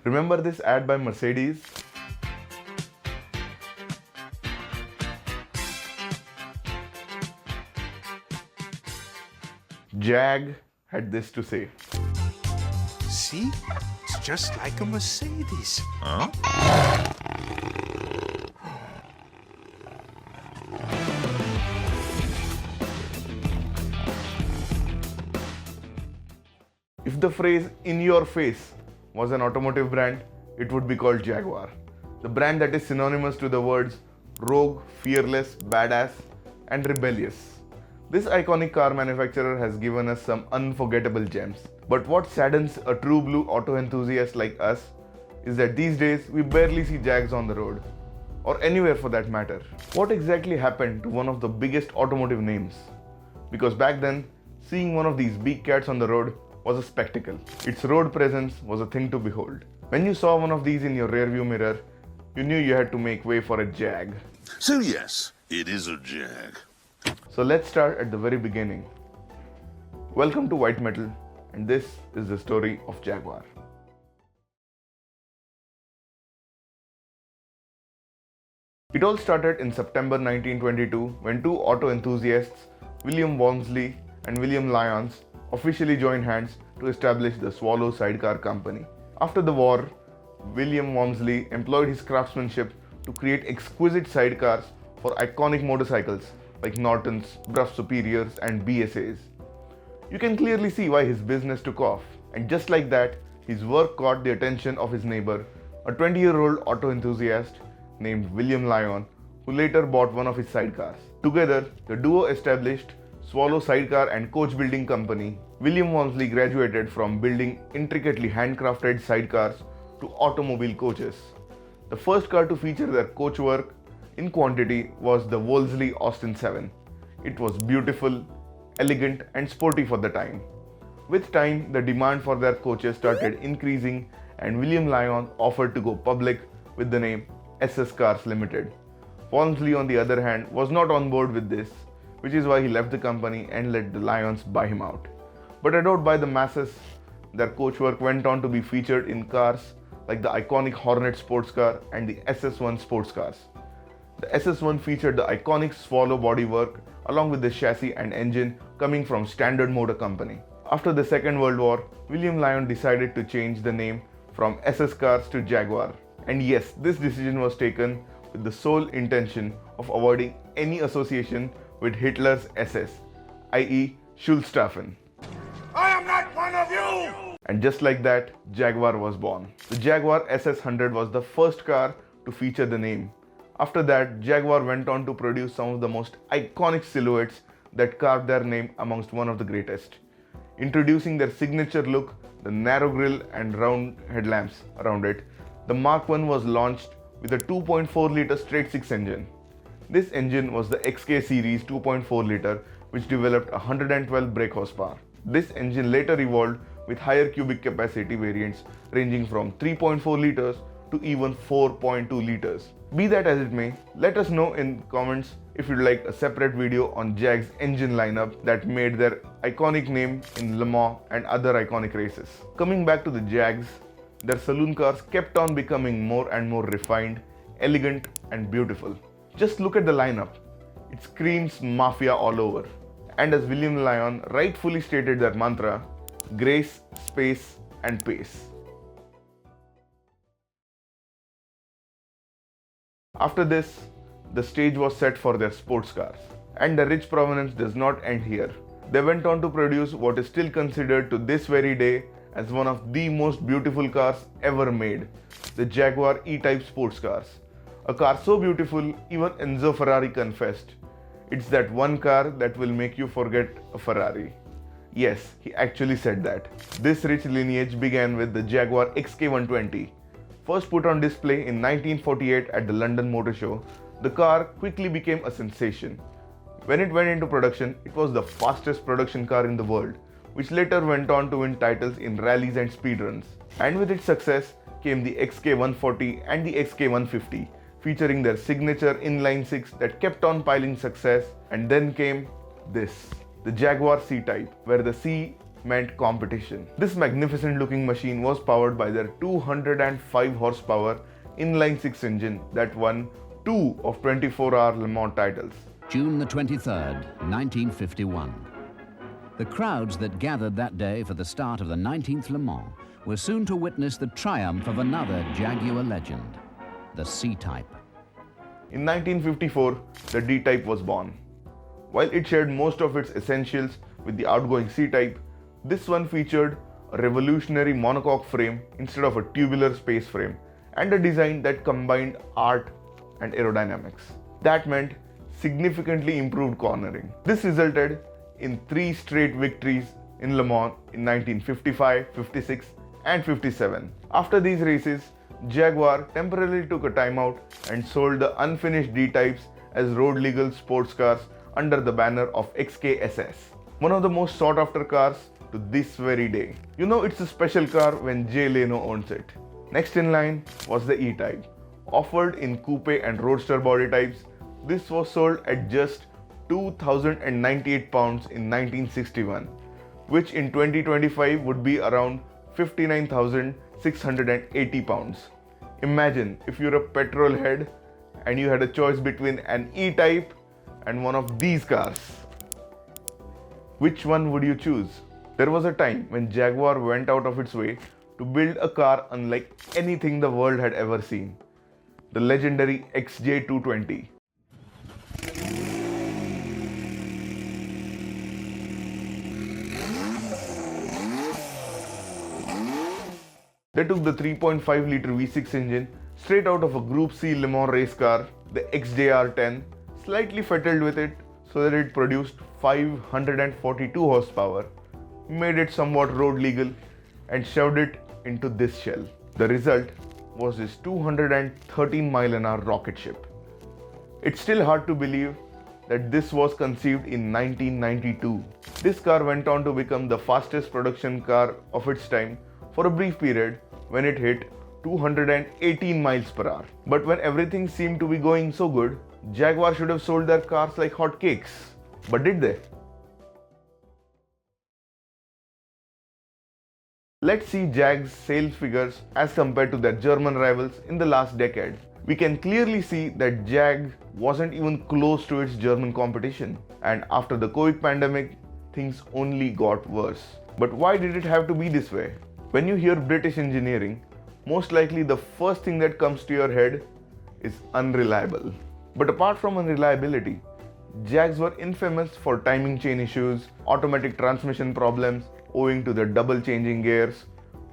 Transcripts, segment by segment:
Remember this ad by Mercedes? Jag had this to say. See? It's just like a Mercedes. Huh? If the phrase "in your face" was an automotive brand, it would be called Jaguar. The brand that is synonymous to the words rogue, fearless, badass, and rebellious. This iconic car manufacturer has given us some unforgettable gems. But what saddens a true blue auto enthusiast like us is that these days we barely see Jags on the road, or anywhere for that matter. What exactly happened to one of the biggest automotive names? Because back then, seeing one of these big cats on the road was a spectacle. Its road presence was a thing to behold. When you saw one of these in your rearview mirror, you knew you had to make way for a Jag. So yes, it is a Jag. So let's start at the very beginning. Welcome to White Metal, and this is the story of Jaguar. It all started in September 1922 when two auto enthusiasts, William Walmsley and William Lyons, officially joined hands to establish the Swallow Sidecar Company. After the war, William Walmsley employed his craftsmanship to create exquisite sidecars for iconic motorcycles like Nortons, Bruff Superiors, and BSAs. You can clearly see why his business took off, and just like that, his work caught the attention of his neighbor, a 20-year-old auto enthusiast named William Lyon, who later bought one of his sidecars. Together, the duo established Swallow Sidecar and Coach Building Company. William Walmsley graduated from building intricately handcrafted sidecars to automobile coaches. The first car to feature their coach work in quantity was the Wolseley Austin 7. It was beautiful, elegant, and sporty for the time. With time, the demand for their coaches started increasing, and William Lyon offered to go public with the name SS Cars Limited. Walmsley, on the other hand, was not on board with this, which is why he left the company and let the Lions buy him out. But adored by the masses, their coachwork went on to be featured in cars like the iconic Hornet sports car and the SS1 sports cars. The SS1 featured the iconic Swallow bodywork along with the chassis and engine coming from Standard Motor Company. After the Second World War, William Lyon decided to change the name from SS Cars to Jaguar. And yes, this decision was taken with the sole intention of avoiding any association with Hitler's SS, i.e. Schulstaffen. I am not one of you! And just like that, Jaguar was born. The Jaguar SS100 was the first car to feature the name. After that, Jaguar went on to produce some of the most iconic silhouettes that carved their name amongst one of the greatest. Introducing their signature look, the narrow grille and round headlamps around it, the Mark I was launched with a 2.4-liter straight-six engine. This engine was the XK series 2.4-liter, which developed 112 brake horsepower. This engine later evolved with higher cubic capacity variants ranging from 3.4 liters to even 4.2 liters. Be that as it may, let us know in comments if you'd like a separate video on Jag's engine lineup that made their iconic name in Le Mans and other iconic races. Coming back to the Jags, their saloon cars kept on becoming more and more refined, elegant, and beautiful. Just look at the lineup. It screams mafia all over. And as William Lyon rightfully stated their mantra, grace, space, and pace. After this, the stage was set for their sports cars. And the rich provenance does not end here. They went on to produce what is still considered to this very day as one of the most beautiful cars ever made, the Jaguar E-Type sports cars. A car so beautiful, even Enzo Ferrari confessed, "It's that one car that will make you forget a Ferrari." Yes, he actually said that. This rich lineage began with the Jaguar XK120. First put on display in 1948 at the London Motor Show, the car quickly became a sensation. When it went into production, it was the fastest production car in the world, which later went on to win titles in rallies and speedruns. And with its success came the XK140 and the XK150, featuring their signature inline-six that kept on piling success. And then came this, the Jaguar C-Type, where the C meant competition. This magnificent looking machine was powered by their 205 horsepower inline 6 engine that won 2 of 24-hour Le Mans titles. June the 23rd, 1951. The crowds that gathered that day for the start of the 19th Le Mans were soon to witness the triumph of another Jaguar legend, the C-Type. In 1954, the D-Type was born. While it shared most of its essentials with the outgoing C-Type, this one featured a revolutionary monocoque frame instead of a tubular space frame and a design that combined art and aerodynamics. That meant significantly improved cornering. This resulted in 3 straight victories in Le Mans in 1955, 56 and 57. After these races, Jaguar temporarily took a timeout and sold the unfinished D-Types as road legal sports cars under the banner of XKSS. One of the most sought after cars to this very day. You know it's a special car when Jay Leno owns it. Next in line was the E-Type. Offered in coupe and roadster body types, this was sold at just 2,098 pounds in 1961, which in 2025 would be around 59,680 pounds. Imagine if you're a petrol head and you had a choice between an E-Type and one of these cars. Which one would you choose? There was a time when Jaguar went out of its way to build a car unlike anything the world had ever seen. The legendary XJ220. They took the 3.5-litre V6 engine straight out of a Group C Le Mans race car, the XJR10, slightly fettled with it so that it produced 542 horsepower, made it somewhat road legal, and shoved it into this shell. The result was this 213-mile-an-hour rocket ship. It's still hard to believe that this was conceived in 1992. This car went on to become the fastest production car of its time for a brief period when it hit 218 miles per hour. But when everything seemed to be going so good, Jaguar should have sold their cars like hotcakes. But did they? Let's see Jag's sales figures as compared to their German rivals in the last decade. We can clearly see that Jag wasn't even close to its German competition, and after the COVID pandemic, things only got worse. But why did it have to be this way? When you hear British engineering, most likely the first thing that comes to your head is unreliable. But apart from unreliability, Jags were infamous for timing chain issues, automatic transmission problems owing to the double changing gears,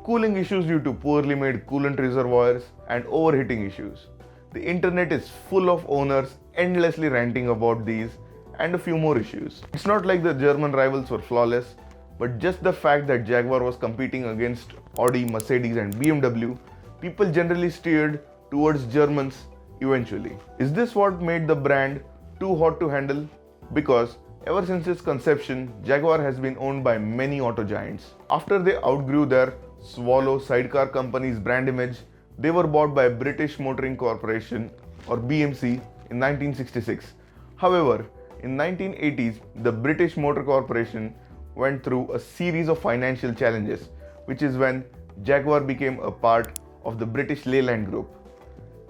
cooling issues due to poorly made coolant reservoirs, and overheating issues. The internet is full of owners endlessly ranting about these and a few more issues. It's not like the German rivals were flawless, but just the fact that Jaguar was competing against Audi, Mercedes and BMW, people generally steered towards Germans eventually. Is this what made the brand too hot to handle? Because ever since its conception, Jaguar has been owned by many auto giants. After they outgrew their Swallow sidecar company's brand image, they were bought by British Motoring Corporation or BMC in 1966. However, in 1980s, the British Motor Corporation went through a series of financial challenges, which is when Jaguar became a part of the British Leyland Group.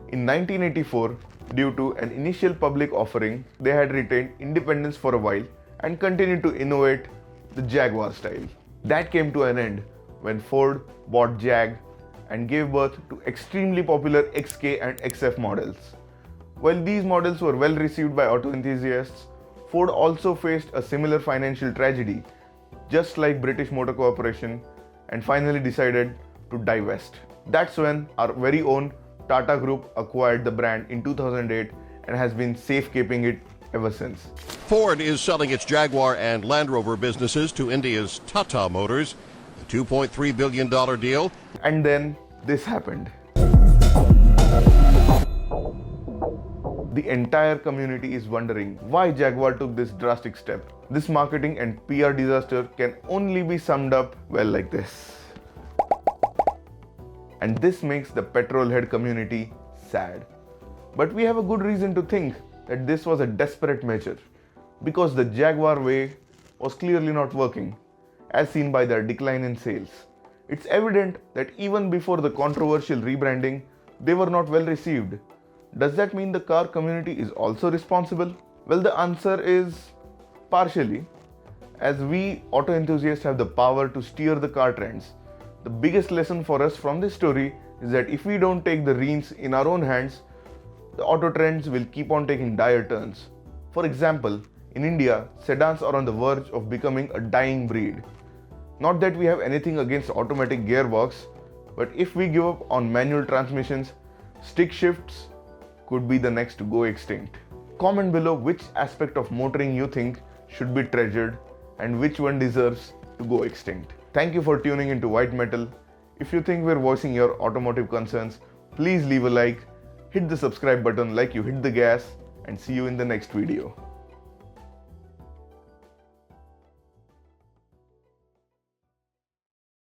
In 1984, due to an initial public offering, they had retained independence for a while and continued to innovate the Jaguar style. That came to an end when Ford bought Jag and gave birth to extremely popular XK and XF models. While these models were well received by auto enthusiasts, Ford also faced a similar financial tragedy, just like British Motor Corporation, and finally decided to divest. That's when our very own Tata Group acquired the brand in 2008 and has been safekeeping it ever since. Ford is selling its Jaguar and Land Rover businesses to India's Tata Motors, a $2.3 billion deal. And then this happened. The entire community is wondering why Jaguar took this drastic step. This marketing and PR disaster can only be summed up well like this. And this makes the petrolhead community sad. But we have a good reason to think that this was a desperate measure, because the Jaguar way was clearly not working. as seen by their decline in sales. It's evident that even before the controversial rebranding, they were not well received. Does that mean the car community is also responsible? Well, the answer is partially, as we auto enthusiasts have the power to steer the car trends. The biggest lesson for us from this story is that if we don't take the reins in our own hands, the auto trends will keep on taking dire turns. For example, in India, sedans are on the verge of becoming a dying breed. Not that we have anything against automatic gearbox, but if we give up on manual transmissions, stick shifts could be the next to go extinct. Comment below which aspect of motoring you think should be treasured and which one deserves to go extinct. Thank you for tuning into White Metal. If you think we're voicing your automotive concerns, please leave a like, hit the subscribe button like you hit the gas, and see you in the next video.